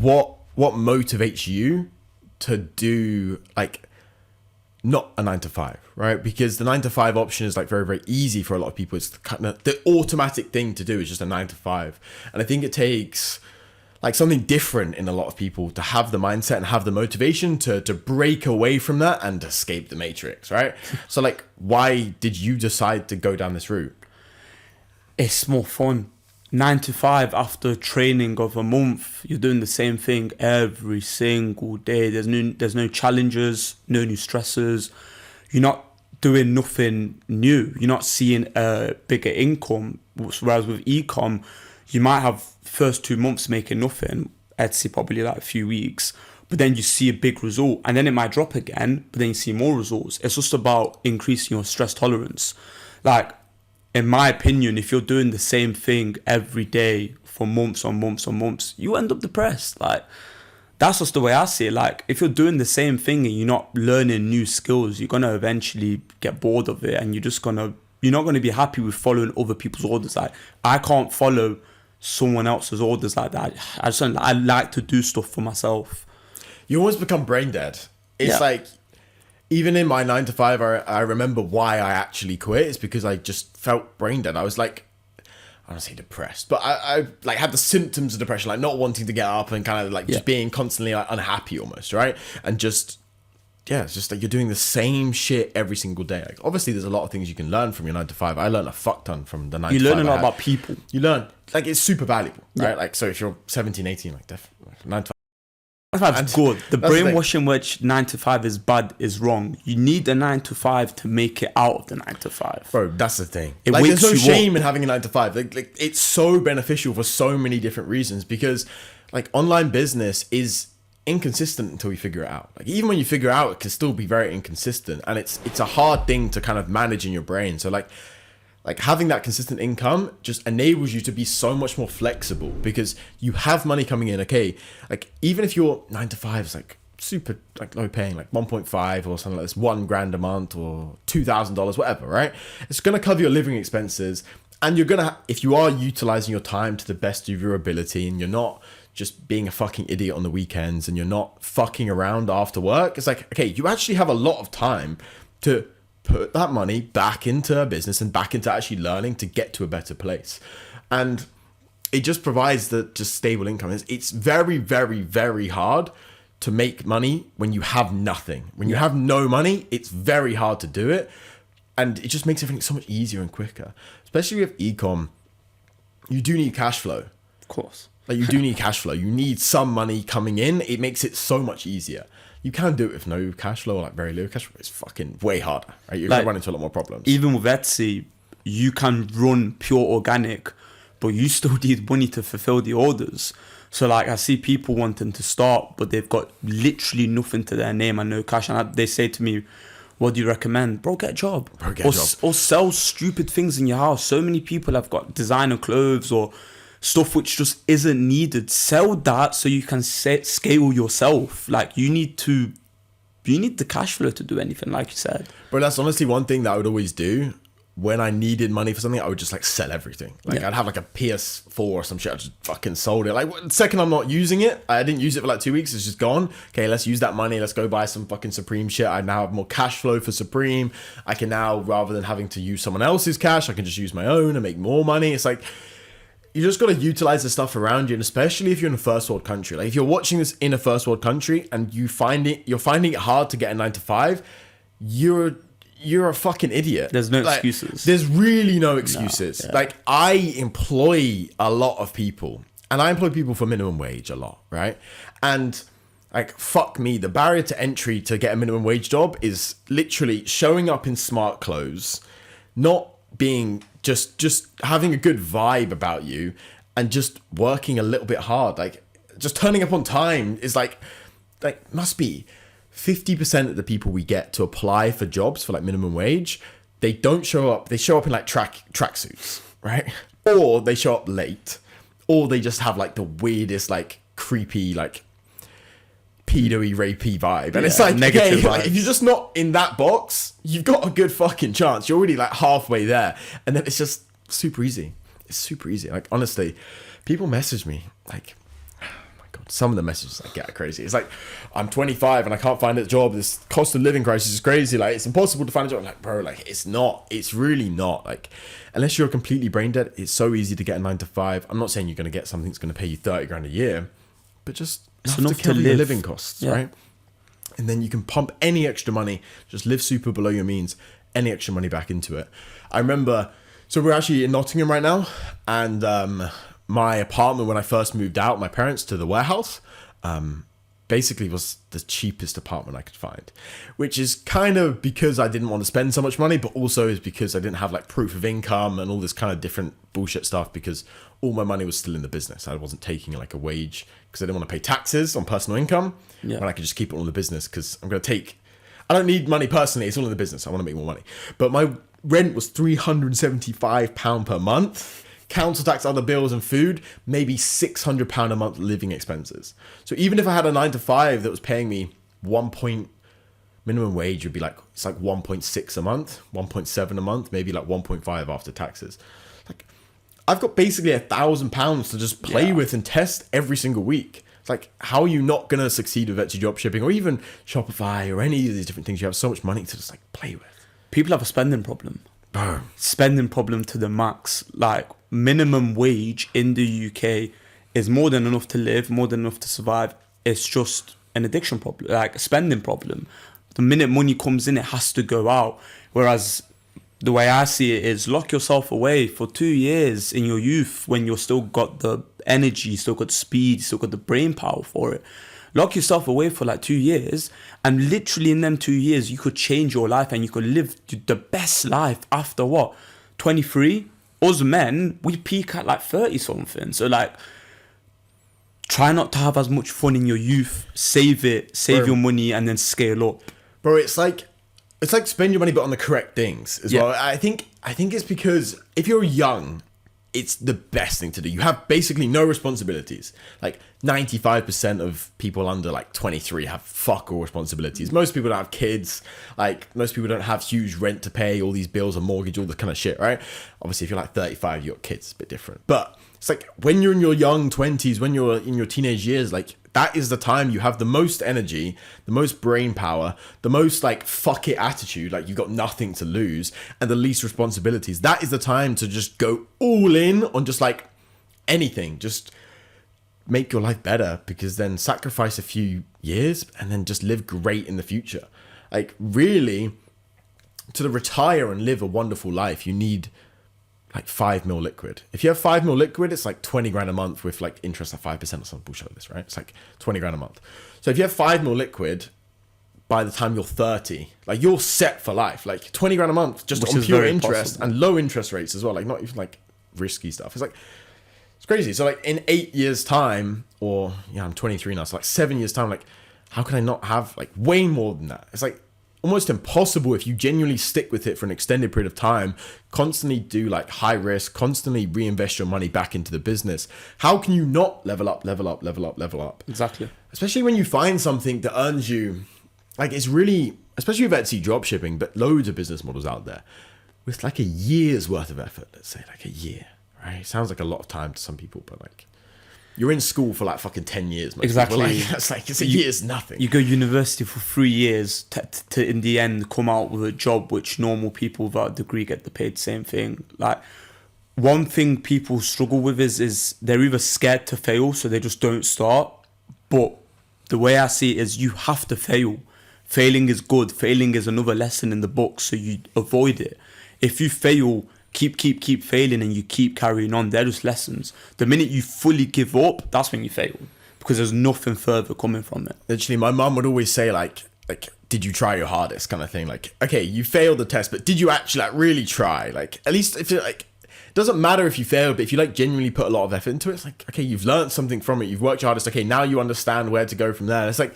what motivates you to do like not a 9 to 5, right? Because the 9 to 5 option is like very, very easy for a lot of people. It's the automatic thing to do is just a 9 to 5. And I think it takes like something different in a lot of people to have the mindset and have the motivation to break away from that and escape the matrix, right? So like, why did you decide to go down this route? It's more fun. 9 to 5 after training of a month, you're doing the same thing every single day. There's no challenges, no new stresses. You're not doing nothing new. You're not seeing a bigger income. Whereas with ecom, you might have first 2 months making nothing. Etsy probably like a few weeks, but then you see a big result, and then it might drop again, but then you see more results. It's just about increasing your stress tolerance. Like, in my opinion, if you're doing the same thing every day for months on months on months, you end up depressed. Like, that's just the way I see it. Like, if you're doing the same thing and you're not learning new skills, you're gonna eventually get bored of it, and you're not gonna be happy with following other people's orders. Like, I can't follow someone else's orders like that. I like to do stuff for myself. You almost become brain dead. It's like, even in my 9 to 5, I remember why I actually quit. It's because I just felt brain dead. I was like, I don't want to say depressed, but I like had the symptoms of depression, like not wanting to get up and kind of like just being constantly like unhappy almost, right? And just, it's just like you're doing the same shit every single day. Like, obviously, there's a lot of things you can learn from your 9 to 5. I learned a fuck ton from the 9 to 5. You learn a lot about people. You learn, like, it's super valuable, right? Like, so if you're 17, 18, like, 9 to 5. That's good. The brainwashing which 9 to 5 is bad is wrong. You need a 9 to 5 to make it out of the 9 to 5. Bro, that's the thing. It like, wakes there's no you shame up. in having a 9 to 5. Like, it's so beneficial for so many different reasons, because like online business is inconsistent until you figure it out. Like, even when you figure it out, it can still be very inconsistent, and it's a hard thing to kind of manage in your brain. So like having that consistent income just enables you to be so much more flexible, because you have money coming in. Okay, like even if your 9 to 5 is like super like low paying, like 1.5 or something like this, $1,000 a month or $2,000, whatever, right? It's going to cover your living expenses, and you're going to, if you are utilizing your time to the best of your ability, and you're not just being a fucking idiot on the weekends, and you're not fucking around after work, it's like, okay, you actually have a lot of time to put that money back into a business and back into actually learning to get to a better place. And it just provides the just stable income. It's very, very, very hard to make money when you have nothing. When you have no money, it's very hard to do it. And it just makes everything so much easier and quicker. Especially with ecom, you do need cash flow. Of course. Like, you do need cash flow. You need some money coming in. It makes it so much easier. You can do it with no cash flow, like very low cash flow. It's fucking way harder, right? You're going to run into a lot more problems. Even with Etsy, you can run pure organic, but you still need money to fulfill the orders. So like, I see people wanting to start, but they've got literally nothing to their name and no cash. And they say to me, what do you recommend? Bro, get a job. Or sell stupid things in your house. So many people have got designer clothes or stuff which just isn't needed. Sell that so you can scale yourself. Like, you need the cash flow to do anything, like you said. But that's honestly one thing that I would always do. When I needed money for something, I would just like sell everything. Like, I'd have like a PS4 or some shit. I just fucking sold it. Like, the second I'm not using it, I didn't use it for like 2 weeks. It's just gone. Okay, let's use that money. Let's go buy some fucking Supreme shit. I now have more cash flow for Supreme. I can now, rather than having to use someone else's cash, I can just use my own and make more money. It's like, you just got to utilize the stuff around you, and especially if you're in a first world country. Like, if you're watching this in a first world country and you're finding it hard to get a 9 to 5, you're a fucking idiot. There's no excuses. There's really no excuses. Like, I employ a lot of people, and I employ people for minimum wage a lot, right? And like, fuck me, the barrier to entry to get a minimum wage job is literally showing up in smart clothes, not being just having a good vibe about you, and just working a little bit hard. Like, just turning up on time is like must be 50% of the people we get to apply for jobs for like minimum wage, they don't show up. They show up in like tracksuits, right? Or they show up late, or they just have like the weirdest, like creepy, like pedo-y, rapey vibe. And it's like, negative vibes. Like, if you're just not in that box, you've got a good fucking chance. You're already like halfway there. And then it's just super easy. It's super easy. Like, honestly, people message me like, oh my God, some of the messages I get are crazy. It's like, I'm 25 and I can't find a job. This cost of living crisis is crazy. Like, it's impossible to find a job. I'm like, bro, like, it's not. It's really not. Like, unless you're completely brain dead, it's so easy to get a 9 to 5. I'm not saying you're going to get something that's going to pay you 30 grand a year, but just enough to cover your living costs, right? And then you can pump any extra money, just live super below your means, any extra money back into it. I remember, so we're actually in Nottingham right now, and my apartment when I first moved out, my parents, to the warehouse, basically was the cheapest apartment I could find, which is kind of because I didn't want to spend so much money, but also is because I didn't have like proof of income and all this kind of different bullshit stuff, because all my money was still in the business. I wasn't taking like a wage because I didn't want to pay taxes on personal income when I could just keep it all in the business, because I don't need money personally. It's all in the business. I want to make more money. But my rent was £375 per month. Council tax, other bills and food, maybe £600 a month living expenses. So even if I had a 9 to 5 that was paying me minimum wage would be like, it's like 1.6 a month, 1.7 a month, maybe like 1.5 after taxes. Like, I've got basically £1,000 to just play with and test every single week. It's like, how are you not going to succeed with Etsy dropshipping or even Shopify or any of these different things? You have so much money to just like play with. People have a spending problem. Boom. Spending problem to the max. Like, minimum wage in the UK is more than enough to live, more than enough to survive. It's just an addiction problem, like a spending problem. The minute money comes in, it has to go out. Whereas the way I see it is, lock yourself away for 2 years in your youth when you're still got the energy, still got the speed, still got the brain power for it. Lock yourself away for like 2 years, and literally in them 2 years, you could change your life and you could live the best life after what? 23? Us men, we peak at like 30 something. So like, try not to have as much fun in your youth, save your money, and then scale up. Bro, it's like spend your money but on the correct things as well. I think it's because if you're young, it's the best thing to do. You have basically no responsibilities. Like 95% of people under like 23 have fuck all responsibilities. Most people don't have kids. Like most people don't have huge rent to pay, all these bills, a mortgage, all this kind of shit, right? Obviously, if you're like 35, you got kids, it's a bit different. But it's like when you're in your young 20s, when you're in your teenage years, like that is the time you have the most energy, the most brain power, the most like fuck it attitude, like you've got nothing to lose, and the least responsibilities. That is the time to just go all in on just like anything, just make your life better, because then sacrifice a few years and then just live great in the future. Like really, to retire and live a wonderful life, you need like 5 mil liquid. If you have 5 mil liquid, it's like 20 grand a month with like interest at 5% or some bullshit like this, right? It's like 20 grand a month. So if you have 5 mil liquid, by the time you're 30, like you're set for life. Like 20 grand a month just on pure interest and low interest rates as well. Like not even like risky stuff. It's crazy. So like in 8 years time, or I'm 23 now, so like 7 years time, like how can I not have like way more than that? It's like almost impossible if you genuinely stick with it for an extended period of time, constantly do like high risk, constantly reinvest your money back into the business. How can you not level up? Exactly. Especially when you find something that earns you, like it's really, especially with Etsy dropshipping, but loads of business models out there with like a year's worth of effort, let's say like a year, right? It sounds like a lot of time to some people, but like you're in school for like fucking 10 years. Exactly. Like, that's like, it's a year's nothing. You go university for 3 years to in the end come out with a job which normal people without a degree get paid the same thing. Like one thing people struggle with is they're either scared to fail, so they just don't start. But the way I see it is you have to fail. Failing is good. Failing is another lesson in the book, so you avoid it. If you fail, keep failing and you keep carrying on. They're just lessons. The minute you fully give up, that's when you fail, because there's nothing further coming from it. Literally, my mum would always say like, did you try your hardest kind of thing? Like, okay, you failed the test, but did you actually like really try? Like, at least if you're like, it doesn't matter if you fail, but if you like genuinely put a lot of effort into it, it's like, okay, you've learned something from it. You've worked your hardest. Okay, now you understand where to go from there. And it's like,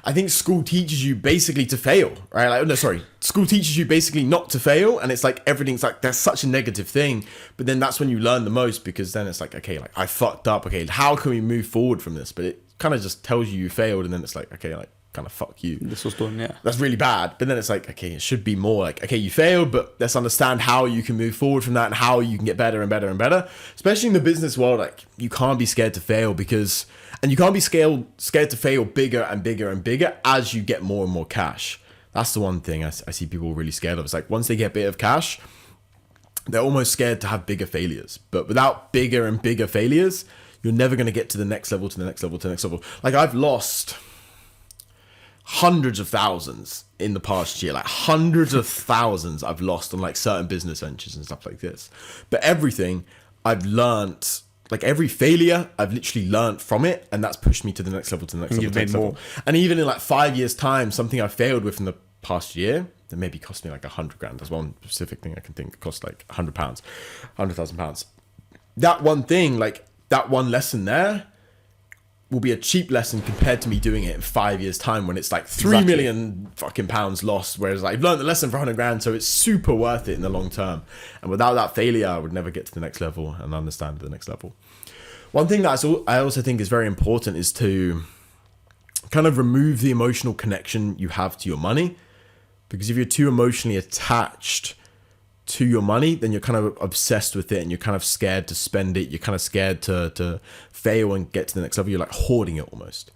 I think school teaches you basically to fail, right? Like, no, sorry. School teaches you basically not to fail. And it's like, everything's like, that's such a negative thing. But then that's when you learn the most, because then it's like, okay, like I fucked up. Okay, how can we move forward from this? But it kind of just tells you failed. And then it's like, okay, like kind of fuck you. This was done, yeah. That's really bad. But then it's like, okay, it should be more like, okay, you failed, but let's understand how you can move forward from that and how you can get better and better and better. Especially in the business world, like you can't be scared to fail, because And you can't be scared to fail bigger and bigger and bigger as you get more and more cash. That's the one thing I see people really scared of. It's like once they get a bit of cash, they're almost scared to have bigger failures. But without bigger and bigger failures, you're never going to get to the next level, to the next level, to the next level. Like I've lost hundreds of thousands in the past year, like hundreds of thousands I've lost on like certain business ventures and stuff like this. But everything I've learnt, like every failure, I've literally learnt from it, and that's pushed me to the next level, to the next level, to the next level. And even in like 5 years' time, something I failed with in the past year that maybe cost me like 100 grand. That's one specific thing I can think cost like £100, £100,000. That one thing, like that one lesson there, will be a cheap lesson compared to me doing it in 5 years' time when it's like 3 million fucking pounds lost. Whereas like, I've learned the lesson for 100 grand, so it's super worth it in the long term. And without that failure, I would never get to the next level and understand the next level. One thing that I also think is very important is to kind of remove the emotional connection you have to your money. Because if you're too emotionally attached to your money, then you're kind of obsessed with it and you're kind of scared to spend it. You're kind of scared to fail and get to the next level. You're like hoarding it almost.